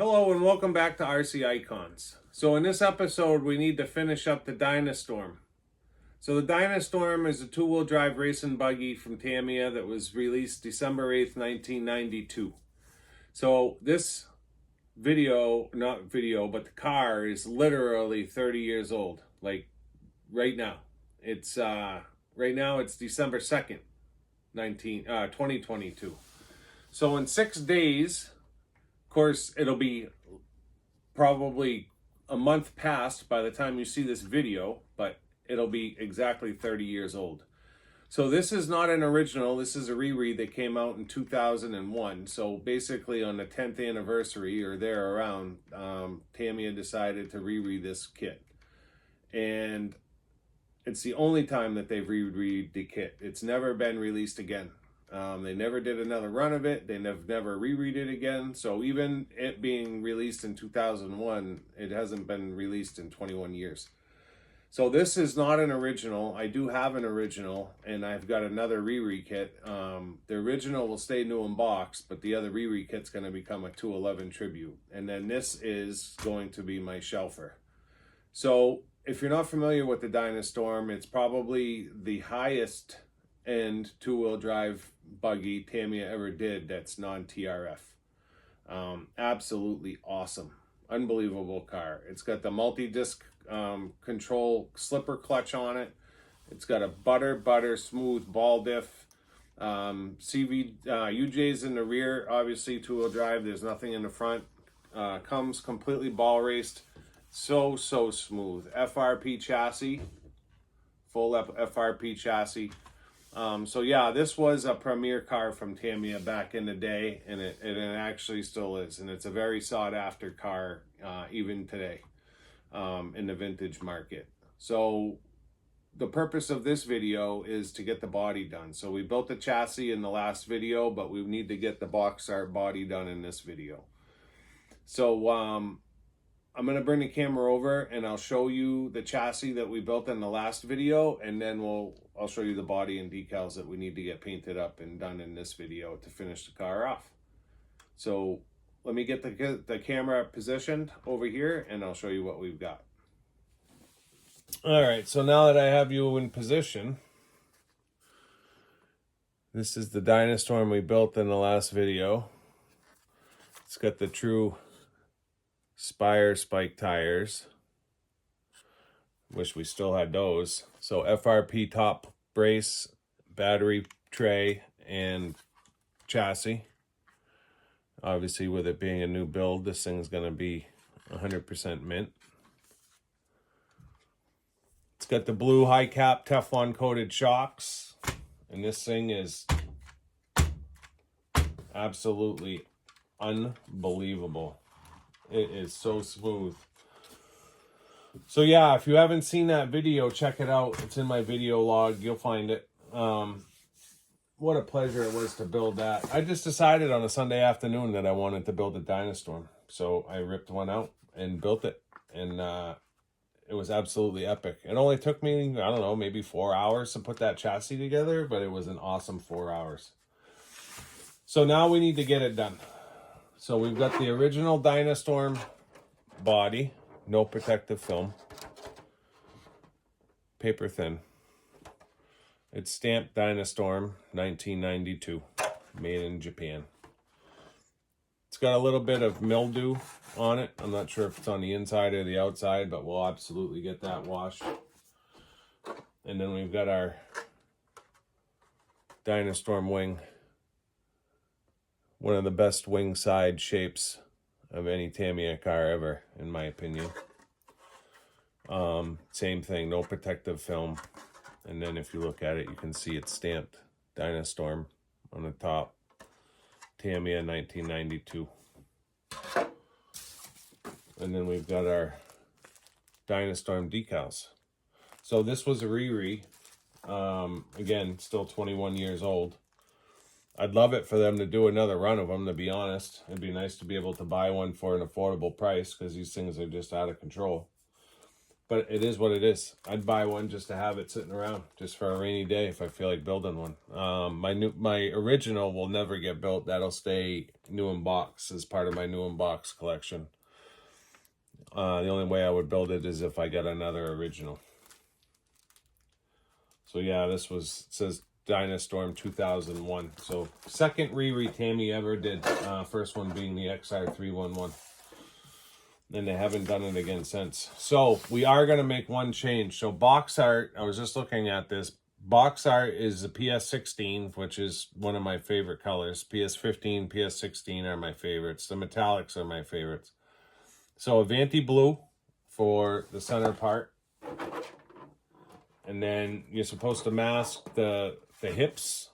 Hello and welcome back to RC Icons. So in this episode we need to finish up the Dyna Storm. So the Dyna Storm is a two-wheel drive racing buggy from Tamiya that was released December 8th, 1992. So this not video, but the car is literally 30 years old. Like right now. It's right now it's December 2nd, 2022. So in 6 days, of course, it'll be probably a month past by the time you see this video, but it'll be exactly 30 years old. So this is not an original. This is a rere that came out in 2001. So basically on the 10th anniversary or there around, Tamiya decided to rere this kit. And it's the only time that they've reread the kit. It's never been released again. They never did another run of it. They never reread it again. So even it being released in 2001, it hasn't been released in 21 years. So this is not an original. I do have an original, and I've got another rere kit. The original will stay new in box, but the other rere kit's going to become a 211 tribute. And then this is going to be my shelfer. So if you're not familiar with the Dyna Storm, it's probably the highest end two-wheel drive buggy Tamiya ever did that's non-TRF. Absolutely awesome. Unbelievable car. It's got the multi-disc control slipper clutch on it. It's got a butter smooth ball diff. UJ's in the rear, obviously two-wheel drive. There's nothing in the front. Comes completely ball raced. So smooth. FRP chassis. Full FRP chassis. So yeah, this was a premier car from Tamiya back in the day, and it actually still is, and it's a very sought after car even today in the vintage market. So the purpose of this video is to get the body done. So we built the chassis in the last video, but we need to get the box art body done in this video. So I'm going to bring the camera over and I'll show you the chassis that we built in the last video, and then I'll show you the body and decals that we need to get painted up and done in this video to finish the car off. So let me get the camera positioned over here and I'll show you what we've got. All right, so now that I have you in position, this is the Dyna Storm we built in the last video. It's got the true Spire spike tires. Wish we still had those. So FRP top brace, battery tray, and chassis. Obviously, with it being a new build, this thing's going to be 100% mint. It's got the blue high cap Teflon coated shocks, and this thing is absolutely unbelievable. It is so smooth. So yeah, if you haven't seen that video, check it out. It's in my video log. You'll find it. What a pleasure it was to build that. I just decided on a Sunday afternoon that I wanted to build a Dyna Storm. So I ripped one out and built it. And it was absolutely epic. It only took me, I don't know, maybe 4 hours to put that chassis together, but it was an awesome 4 hours. So now we need to get it done. So we've got the original Dyna Storm body, no protective film, paper thin. It's stamped Dyna Storm 1992, made in Japan. It's got a little bit of mildew on it. I'm not sure if it's on the inside or the outside, but we'll absolutely get that washed. And then we've got our Dyna Storm wing. One of the best wing side shapes of any Tamiya car ever, in my opinion. Same thing, no protective film. And then if you look at it, you can see it's stamped Dyna Storm on the top. Tamiya 1992. And then we've got our Dyna Storm decals. So this was a rere. Again, still 21 years old. I'd love it for them to do another run of them, to be honest. It'd be nice to be able to buy one for an affordable price because these things are just out of control. but it is what it is. I'd buy one just to have it sitting around, just for a rainy day if I feel like building one. My original will never get built. That'll stay new in box as part of my new in box collection. The only way I would build it is if I get another original. So yeah, this was, it says Dyna Storm 2001. So second rere Tammy ever did. First one being the XR311. And they haven't done it again since. So we are going to make one change. So box art, I was just looking at this. Box art is the PS16, which is one of my favorite colors. PS15, PS16 are my favorites. The metallics are my favorites. So Avanti blue for the center part. And then you're supposed to mask the hips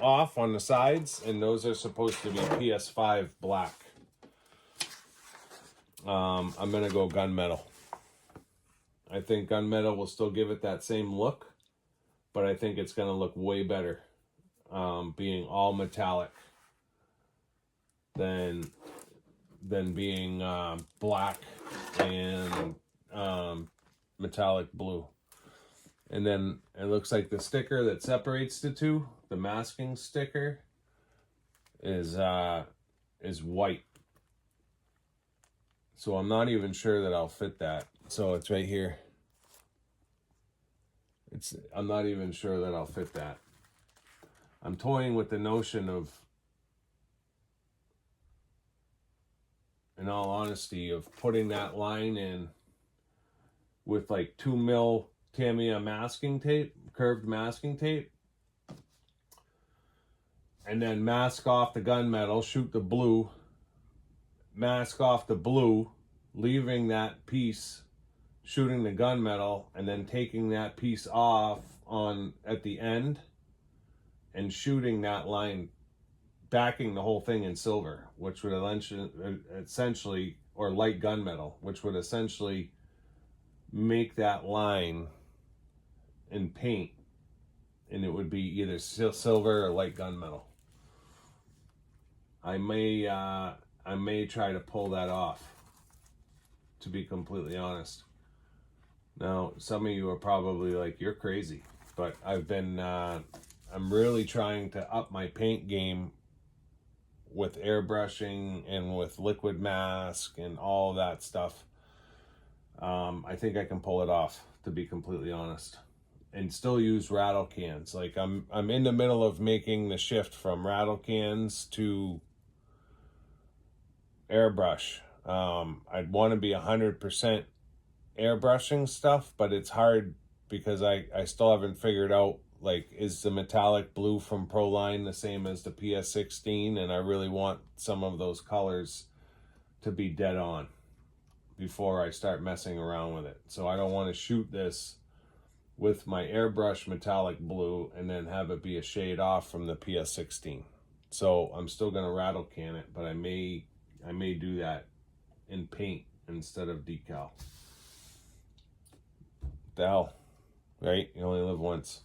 off on the sides. And those are supposed to be PS5 black. I'm going to go gunmetal. I think gunmetal will still give it that same look, but I think it's going to look way better being all metallic than being black and metallic blue. And then it looks like the sticker that separates the two, the masking sticker, is white. So I'm not even sure that I'll fit that. So it's right here. I'm not even sure that I'll fit that. I'm toying with the notion of, in all honesty, of putting that line in with like 2 mil Tamiya masking tape, curved masking tape, and then mask off the gunmetal, shoot the blue, mask off the blue, leaving that piece, shooting the gunmetal, and then taking that piece off at the end and shooting that line, backing the whole thing in silver, which would essentially, or light gunmetal, which would essentially make that line in paint, and it would be either silver or light gunmetal. I may try to pull that off, to be completely honest. Now, some of you are probably like, you're crazy, but I'm really trying to up my paint game with airbrushing and with liquid mask and all that stuff. I think I can pull it off, to be completely honest, and still use rattle cans. Like I'm in the middle of making the shift from rattle cans to airbrush. I'd want to be 100% airbrushing stuff, but it's hard because I still haven't figured out, like, is the metallic blue from Proline the same as the PS16? And I really want some of those colors to be dead on before I start messing around with it. So I don't want to shoot this with my airbrush metallic blue and then have it be a shade off from the PS16. So I'm still going to rattle can it, but I may do that in paint instead of decal. The hell, right? You only live once.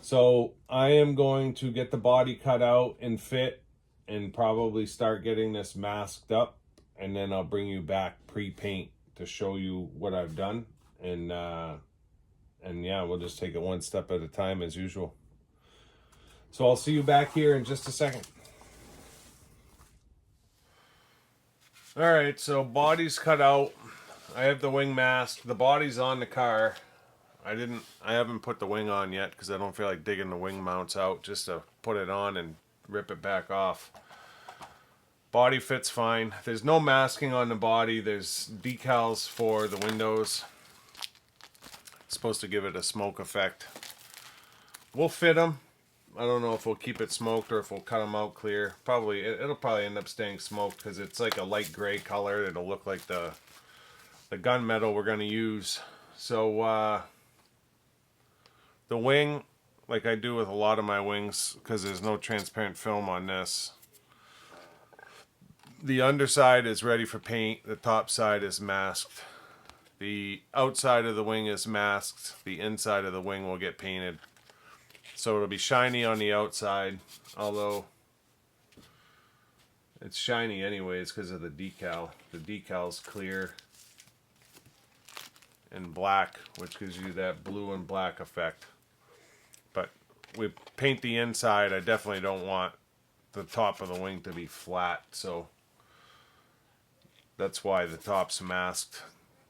So I am going to get the body cut out and fit and probably start getting this masked up, and then I'll bring you back pre-paint to show you what I've done, and yeah, we'll just take it one step at a time as usual. So I'll see you back here in just a second. All right, so body's cut out. I have the wing mask. The body's on the car. I haven't put the wing on yet because I don't feel like digging the wing mounts out just to put it on and rip it back off. Body fits fine. There's no masking on the body. There's decals for the windows. It's supposed to give it a smoke effect. We'll fit them. I don't know if we'll keep it smoked or if we'll cut them out clear. Probably, it'll probably end up staying smoked because it's like a light gray color. It'll look like the gunmetal we're going to use. So the wing, like I do with a lot of my wings, because there's no transparent film on this, the underside is ready for paint. The top side is masked. The outside of the wing is masked. The inside of the wing will get painted. So it'll be shiny on the outside, although it's shiny anyways because of the decal. The decal's clear. in black, which gives you that blue and black effect. But we paint the inside. I definitely don't want the top of the wing to be flat, so that's why the top's masked.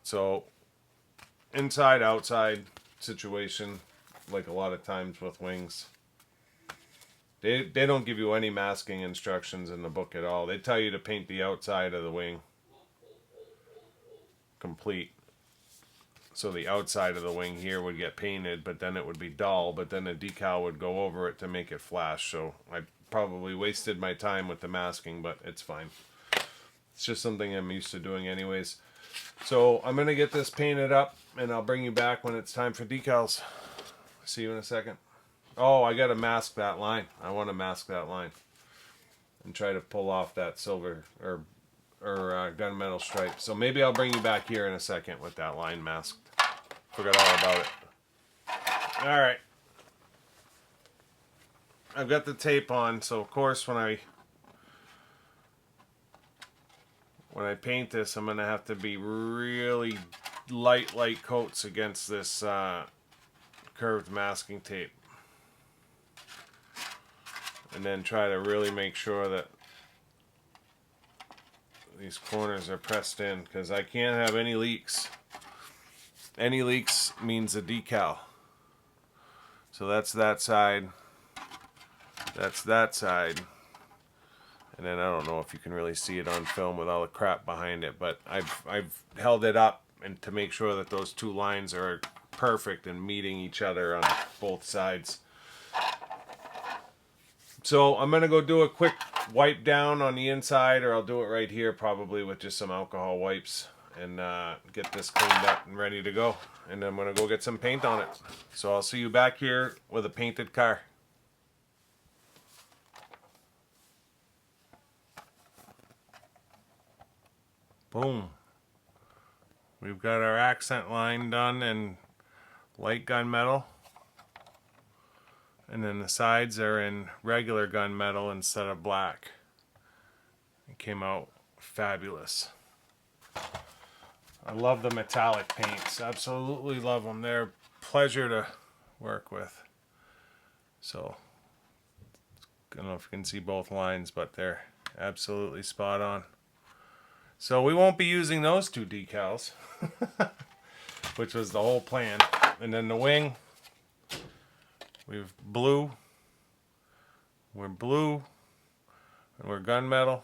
So inside outside situation, like a lot of times with wings, they don't give you any masking instructions in the book at all. They tell you to paint the outside of the wing complete. So the outside of the wing here would get painted, but then it would be dull, but then a decal would go over it to make it flash. So I probably wasted my time with the masking, but it's fine. It's just something I'm used to doing anyways. So I'm going to get this painted up, and I'll bring you back when it's time for decals. See you in a second. Oh, I got to mask that line. I want to mask that line and try to pull off that silver or gunmetal stripe. So maybe I'll bring you back here in a second with that line masked. Forgot all about it. All right. I've got the tape on, so of course when I paint this, I'm going to have to be really light coats against this curved masking tape. And then try to really make sure that these corners are pressed in, because I can't have any leaks. Any leaks means a decal. So that's that side. That's that side. And then I don't know if you can really see it on film with all the crap behind it, but I've held it up and to make sure that those two lines are perfect and meeting each other on both sides. So I'm going to go do a quick wipe down on the inside, or I'll do it right here probably with just some alcohol wipes, and get this cleaned up and ready to go. And then I'm going to go get some paint on it. So I'll see you back here with a painted car. Boom. We've got our accent line done in light gunmetal. And then the sides are in regular gunmetal instead of black. It came out fabulous. I love the metallic paints. Absolutely love them. They're a pleasure to work with. So, I don't know if you can see both lines, but they're absolutely spot on. So we won't be using those two decals, which was the whole plan. And then the wing, we've blue, we're blue, and we're gunmetal,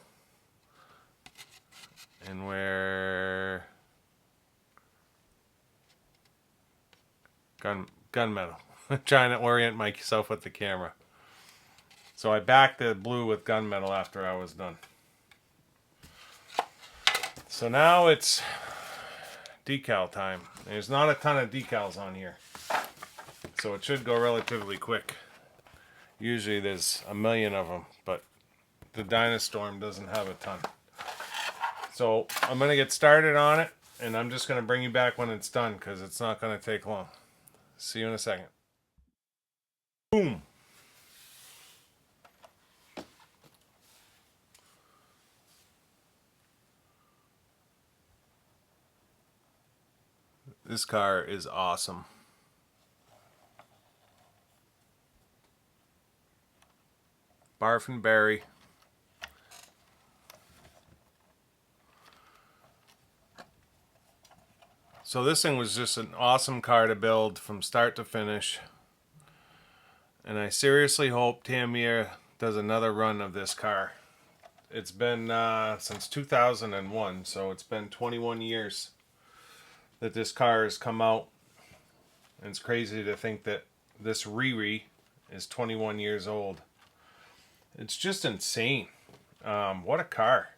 and we're gunmetal. Trying to orient myself with the camera. So I backed the blue with gunmetal after I was done. So now it's decal time. There's not a ton of decals on here, so it should go relatively quick. Usually there's a million of them, but the Dyna Storm doesn't have a ton. So I'm going to get started on it, and I'm just going to bring you back when it's done, because it's not going to take long. See you in a second. Boom. This car is awesome. Barf and berry. So this thing was just an awesome car to build from start to finish. And I seriously hope Tamiya does another run of this car. It's been since 2001, so it's been 21 years that this car has come out. And it's crazy to think that this rere is 21 years old. It's just insane. What a car.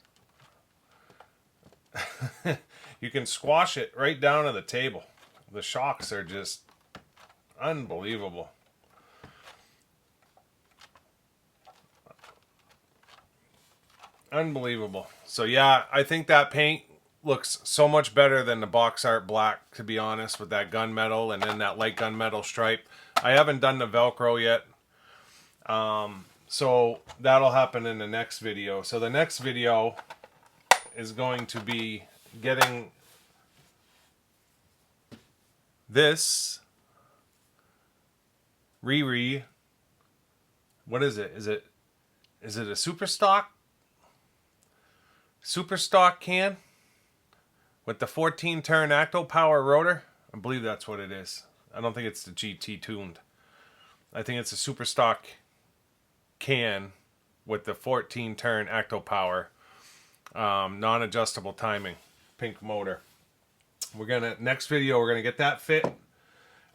You can squash it right down to the table. The shocks are just unbelievable. Unbelievable. So yeah, I think that paint looks so much better than the box art black, to be honest, with that gunmetal and then that light gunmetal stripe. I haven't done the Velcro yet. So that'll happen in the next video. So the next video is going to be getting This rere, what is it? Is it a super stock can with the 14 turn Acto Power rotor? I believe that's what it is. I don't think it's the GT tuned. I think it's a super stock can with the 14 turn Acto Power non-adjustable timing pink motor. Next video we're gonna get that fit.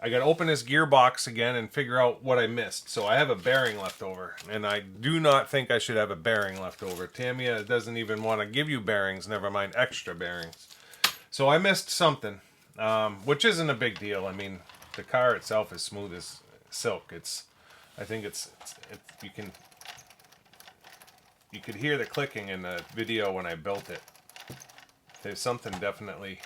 I gotta open this gearbox again and figure out what I missed. So I have a bearing left over, and I do not think I should have a bearing left over. Tamiya doesn't even want to give you bearings, never mind extra bearings. So I missed something, which isn't a big deal. I mean, the car itself is smooth as silk. I think you could hear the clicking in the video when I built it. There's something definitely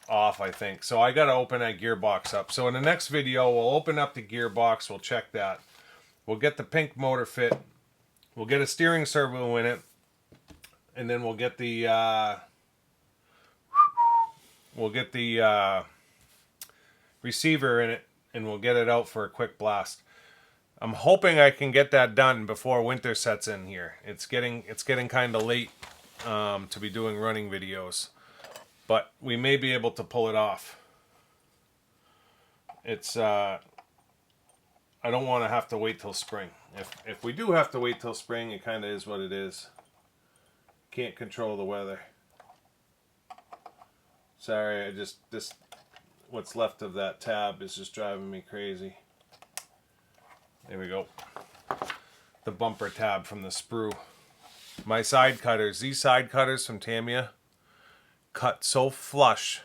off, I think. So I gotta open that gearbox up. So in the next video, we'll open up the gearbox, we'll check that. We'll get the pink motor fit. We'll get a steering servo in it. And then we'll get the receiver in it, and we'll get it out for a quick blast. I'm hoping I can get that done before winter sets in here. It's getting kind of late to be doing running videos, but we may be able to pull it off. It's I don't want to have to wait till spring. If we do have to wait till spring, it kind of is what it is. Can't control the weather. Sorry, this what's left of that tab is just driving me crazy. There we go. The bumper tab from the sprue. My side cutters, these side cutters from Tamiya, cut so flush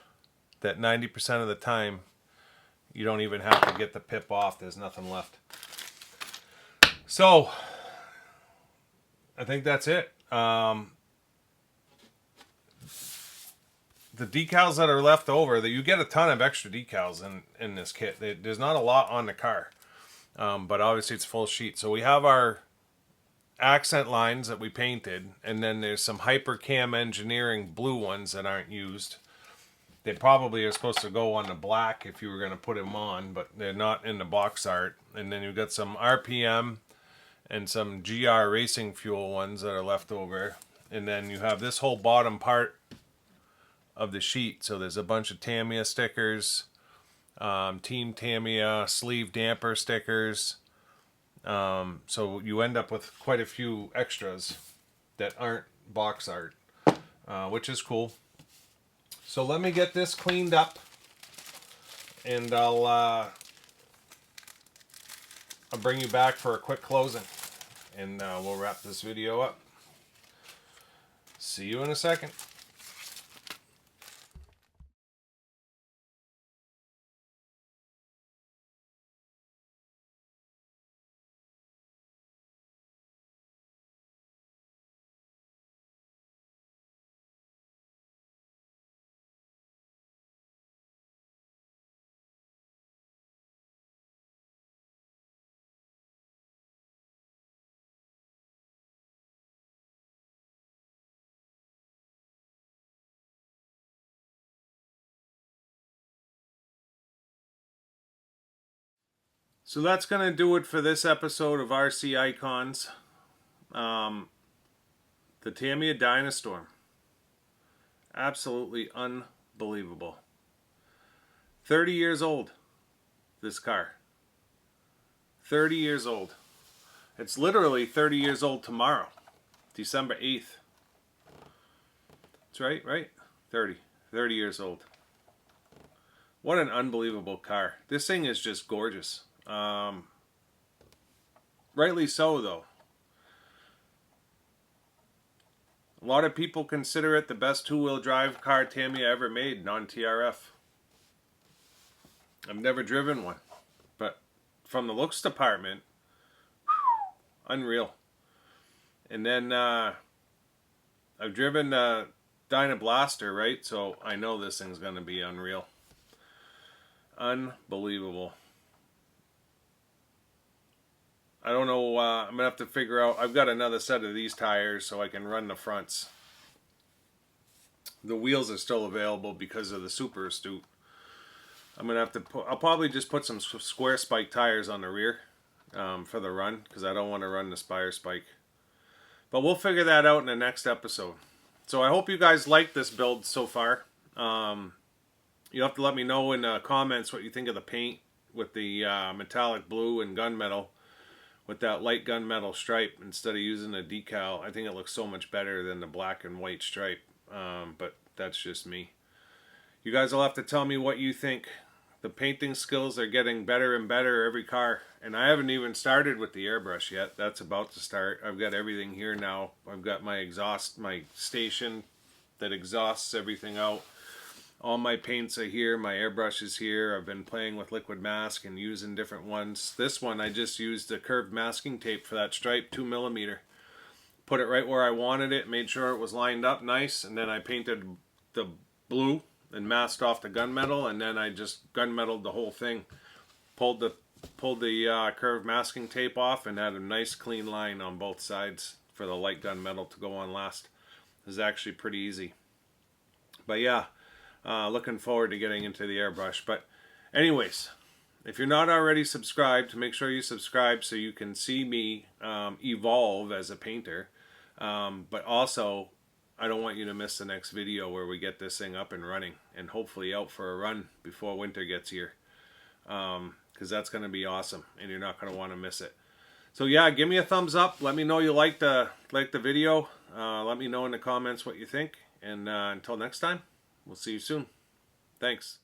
that 90% of the time you don't even have to get the pip off. There's nothing left. So I think that's it. The decals that are left over, that you get a ton of extra decals in this kit. There's not a lot on the car. But obviously it's full sheet. So we have our accent lines that we painted, and then there's some Hypercam Engineering blue ones that aren't used. They probably are supposed to go on the black if you were going to put them on, but they're not in the box art. And then you've got some RPM and some GR Racing Fuel ones that are left over. And then you have this whole bottom part of the sheet. So there's a bunch of Tamiya stickers, Team Tamiya sleeve damper stickers. So you end up with quite a few extras that aren't box art, which is cool. So let me get this cleaned up, and I'll bring you back for a quick closing, and we'll wrap this video up. See you in a second. So that's going to do it for this episode of RC Icons. The Tamiya Dyna Storm. Absolutely unbelievable. 30 years old, this car. 30 years old. It's literally 30 years old tomorrow, December 8th. That's right? 30 years old. What an unbelievable car. This thing is just gorgeous. Rightly so, though. A lot of people consider it the best two-wheel drive car Tamiya ever made, non-TRF. I've never driven one, but from the looks department, unreal. And then I've driven Dyna Blaster, right? So I know this thing's going to be unreal. Unbelievable. I don't know, I'm going to have to figure out, I've got another set of these tires so I can run the fronts. The wheels are still available because of the Super Astute. I'm gonna have to put, I'll probably just put some square spike tires on the rear for the run, because I don't want to run the Spire spike. But we'll figure that out in the next episode. So I hope you guys like this build so far. You have to let me know in the comments what you think of the paint with the metallic blue and gunmetal with that light gunmetal stripe instead of using a decal. I think it looks so much better than the black and white stripe, but that's just me. You guys will have to tell me what you think. The painting skills are getting better and better every car, and I haven't even started with the airbrush yet. That's about to start. I've got everything here now. I've got my exhaust, my station that exhausts everything out. All my paints are here, my airbrush is here. I've been playing with liquid mask and using different ones. This one I just used the curved masking tape for that stripe, 2mm. Put it right where I wanted it, made sure it was lined up nice, and then I painted the blue and masked off the gunmetal, and then I just gunmetaled the whole thing. Pulled the curved masking tape off and had a nice clean line on both sides for the light gunmetal to go on last. It was actually pretty easy. But yeah, looking forward to getting into the airbrush. But anyways, if you're not already subscribed, make sure you subscribe so you can see me evolve as a painter. But also, I don't want you to miss the next video where we get this thing up and running and hopefully out for a run before winter gets here. Because that's going to be awesome and you're not going to want to miss it. So yeah, give me a thumbs up. Let me know you liked the video. Let me know in the comments what you think. And until next time, we'll see you soon. Thanks.